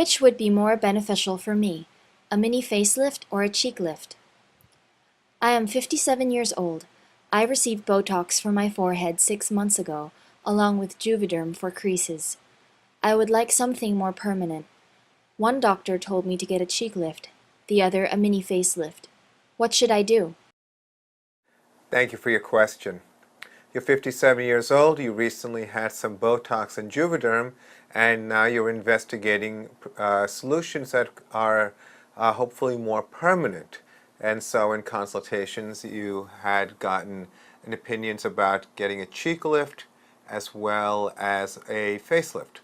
Which would be more beneficial for me, a mini facelift or a cheek lift? I am 57 years old. I received Botox for my forehead 6 months ago, along with Juvederm for creases. I would like something more permanent. One doctor told me to get a cheek lift, the other a mini facelift. What should I do? Thank you for your question. You're 57 years old, you recently had some Botox and Juvederm, and now you're investigating solutions that are hopefully more permanent. And so in consultations you had gotten opinions about getting a cheek lift as well as a facelift.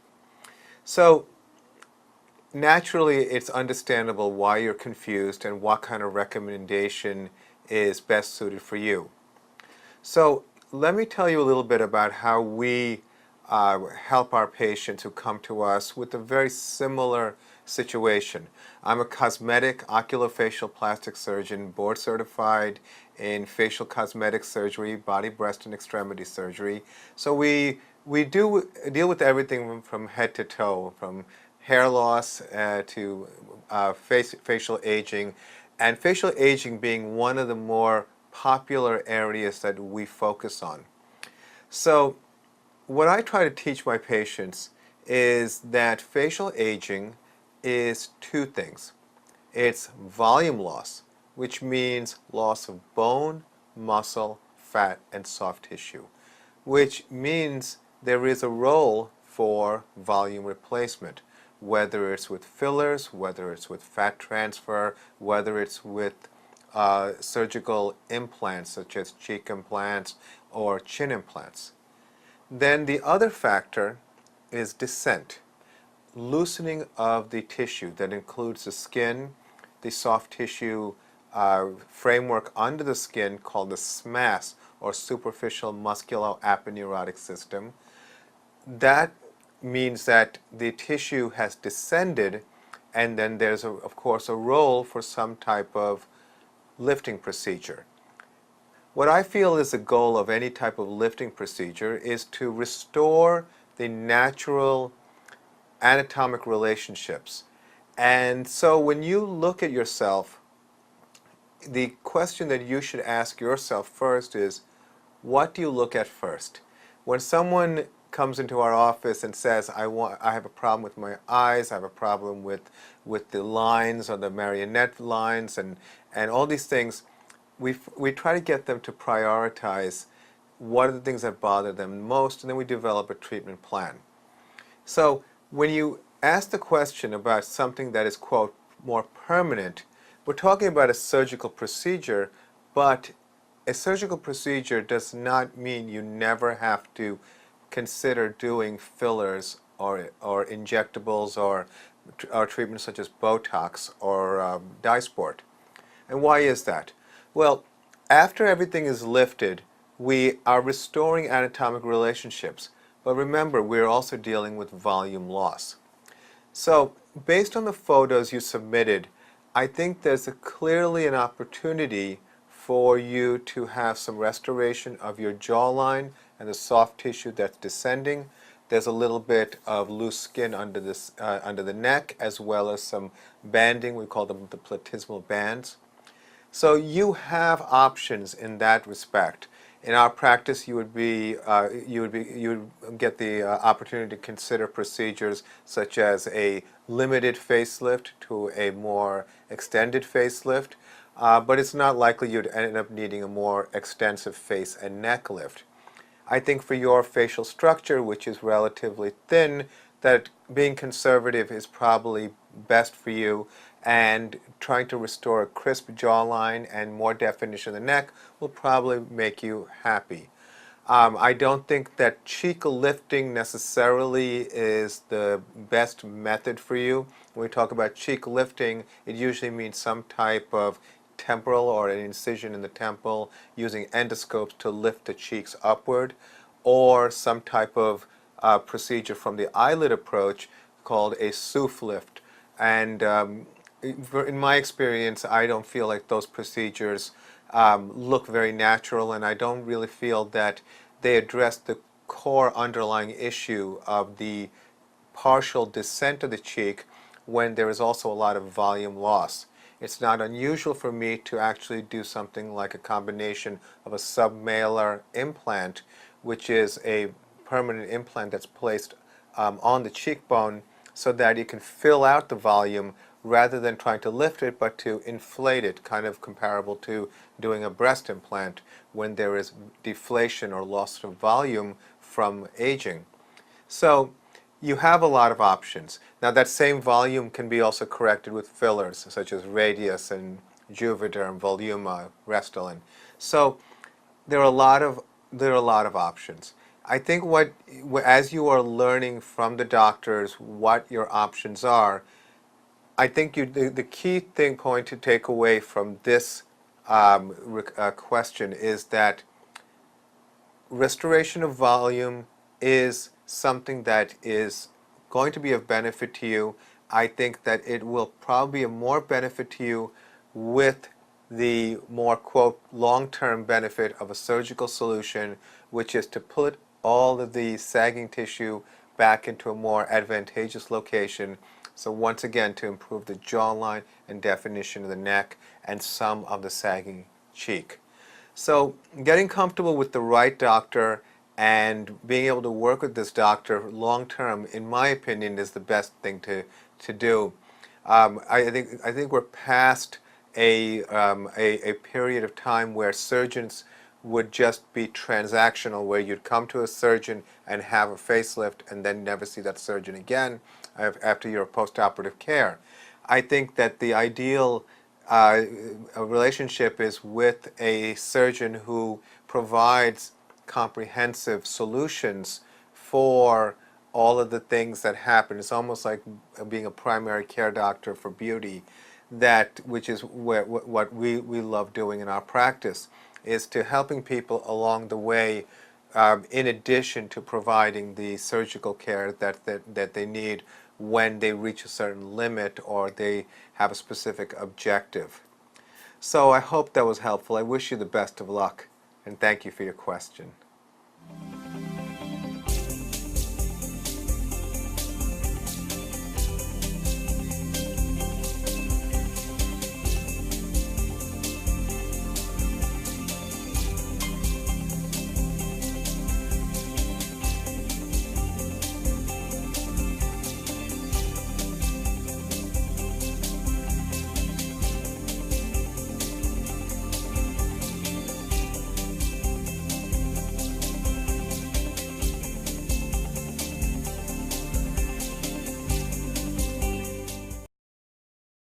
So naturally it's understandable why you're confused and what kind of recommendation is best suited for you. So let me tell you a little bit about how we help our patients who come to us with a very similar situation. I'm a cosmetic oculofacial plastic surgeon, board certified in facial cosmetic surgery, body, breast, and extremity surgery. So we deal with everything from head to toe, from hair loss to facial aging, and facial aging being one of the more popular areas that we focus on. So what I try to teach my patients is that facial aging is two things. It's volume loss, which means loss of bone, muscle, fat, and soft tissue, which means there is a role for volume replacement, whether it's with fillers, whether it's with fat transfer, whether it's with surgical implants such as cheek implants or chin implants. Then the other factor is descent, loosening of the tissue that includes the skin, the soft tissue framework under the skin called the SMAS, or superficial musculoaponeurotic system. That means that the tissue has descended, and then there's of course a role for some type of lifting procedure. What I feel is the goal of any type of lifting procedure is to restore the natural anatomic relationships. And so when you look at yourself, the question that you should ask yourself first is, what do you look at first? When someone comes into our office and says, I have a problem with my eyes, I have a problem with the lines or the marionette lines and all these things, we try to get them to prioritize what are the things that bother them most, and then we develop a treatment plan. So when you ask the question about something that is, quote, more permanent, we're talking about a surgical procedure, but a surgical procedure does not mean you never have to consider doing fillers or injectables or treatments such as Botox or Dysport. And why is that? Well, after everything is lifted, we are restoring anatomic relationships. But remember, we're also dealing with volume loss. So, based on the photos you submitted, I think there's clearly an opportunity for you to have some restoration of your jawline and the soft tissue that's descending. There's a little bit of loose skin under the neck, as well as some banding. We call them the platysmal bands. So you have options in that respect. In our practice, you would get the opportunity to consider procedures such as a limited facelift to a more extended facelift, but it's not likely you'd end up needing a more extensive face and neck lift. I think for your facial structure, which is relatively thin, that being conservative is probably best for you, and trying to restore a crisp jawline and more definition of the neck will probably make you happy. I don't think that cheek lifting necessarily is the best method for you. When we talk about cheek lifting, it usually means some type of temporal or an incision in the temple using endoscopes to lift the cheeks upward, or some type of procedure from the eyelid approach called a SOOF lift. And in my experience, I don't feel like those procedures look very natural, and I don't really feel that they address the core underlying issue of the partial descent of the cheek, when there is also a lot of volume loss. It's not unusual for me to actually do something like a combination of a submalar implant, which is a permanent implant that's placed on the cheekbone so that you can fill out the volume rather than trying to lift it, but to inflate it, kind of comparable to doing a breast implant when there is deflation or loss of volume from aging. So you have a lot of options. Now that same volume can be also corrected with fillers such as Radius and Juvederm, Voluma, Restylane. So there are a lot of options. I think as you are learning from the doctors what your options are, I think the key point to take away from this question is that restoration of volume is something that is going to be of benefit to you. I think that it will probably be of more benefit to you with the more, quote, long-term benefit of a surgical solution, which is to put all of the sagging tissue back into a more advantageous location. So once again, to improve the jawline and definition of the neck and some of the sagging cheek. So getting comfortable with the right doctor and being able to work with this doctor long term, in my opinion, is the best thing to do. I think we're past a period of time where surgeons would just be transactional, where you'd come to a surgeon and have a facelift and then never see that surgeon again after your post-operative care. I think that the ideal relationship is with a surgeon who provides comprehensive solutions for all of the things that happen. It's almost like being a primary care doctor for beauty, which is what we love doing in our practice, is to helping people along the way, in addition to providing the surgical care that they need when they reach a certain limit or they have a specific objective. So I hope that was helpful. I wish you the best of luck, and thank you for your question.